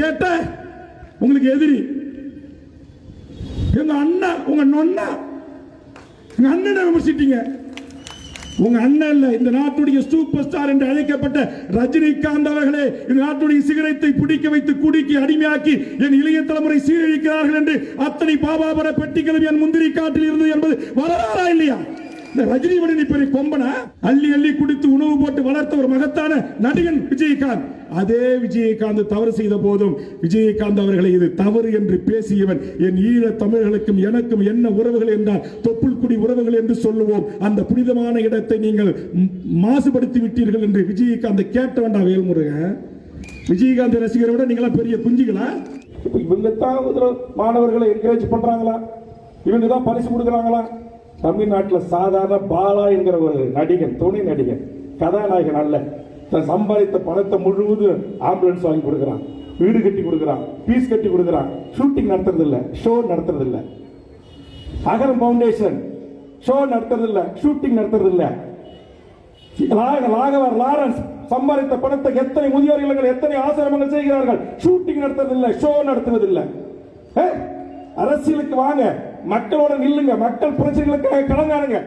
கேட்ட உங்களுக்கு எதிரி எங்க அண்ணன், உங்க நொண்ணா, எங்க அண்ணனை விமர்சிட்டீங்க. உங்க அண்ணன் இல்ல, இந்த நாட்டுடைய சூப்பர் ஸ்டார் என்று அழைக்கப்பட்ட ரஜினிகாந்த் அவர்களே இந்த நாட்டுடைய சிகரெட்டை பிடிக்க வைத்து குடிக்கு அடிமையாக்கி என் இளைய தலைமுறை சீரழிக்கிறார்கள் என்று அத்தனை பாபாபர பெட்டிகளும் என் முந்திரி காட்டில் இருந்தது என்பது வரலாறா இல்லையா? ரஜினி மணி பெரிய கொம்பனா அள்ளி அள்ளி குடித்து உணவு போட்டு வளர்த்த ஒரு மகத்தான நடிகன் விஜயகாந்த். அதே விஜயகாந்த் தவறு செய்த போதும் விஜயகாந்த் அவர்களை இது தவறு என்று பேசியவன் என் ஈழ தமிழர்களுக்கும் எனக்கும் என்ன உறவுகள் என்றால் தொப்புள் குடி உறவுகள் என்று சொல்லுவோம். அந்த புனிதமான இடத்தை நீங்கள் மாசுபடுத்தி விட்டீர்கள் என்று விஜயகாந்த் கேட்ட வேண்டாம். வேல்முருகன் விஜயகாந்த் ரசிகரை விட நீங்களா பெரிய குஞ்சுகளா? இவங்க தான் மாணவர்களை என்கரேஜ் பண்றாங்களா? இவங்க தான் பரிசு கொடுக்குறாங்களா? தமிழ்நாட்டில் சாதாரண பாலா என்கிற ஒரு நடிகன், துணை நடிகன், கதாநாயகன் அல்ல, தன் சம்பாதித்த பணத்தை முழுவதும் ஆம்புலன்ஸ் வாங்கி கொடுக்கிறான், வீடு கட்டி கொடுக்கிறான், பீஸ் கட்டி கொடுக்கிறான். ஷூட்டிங் நடத்துறது இல்ல, ஷோ நடத்துறது இல்ல. அகரம் பவுண்டேஷன் ஷோ நடத்துறது இல்ல, ஷூட்டிங் நடத்துறது இல்ல. ராகவர் லாரன்ஸ் சம்பாதித்த பணத்தை எத்தனை முதியோர் இல்லங்கள், எத்தனை ஆசிரமங்கள் செய்கிறார்கள். ஷூட்டிங் நடத்துறது இல்ல, ஷோ நடத்துவது இல்ல. அரசியலுக்கு வாங்க, மக்களோட நில்லுங்க, மக்கள் பிரச்சனைகளுக்காக கலங்கானுங்க.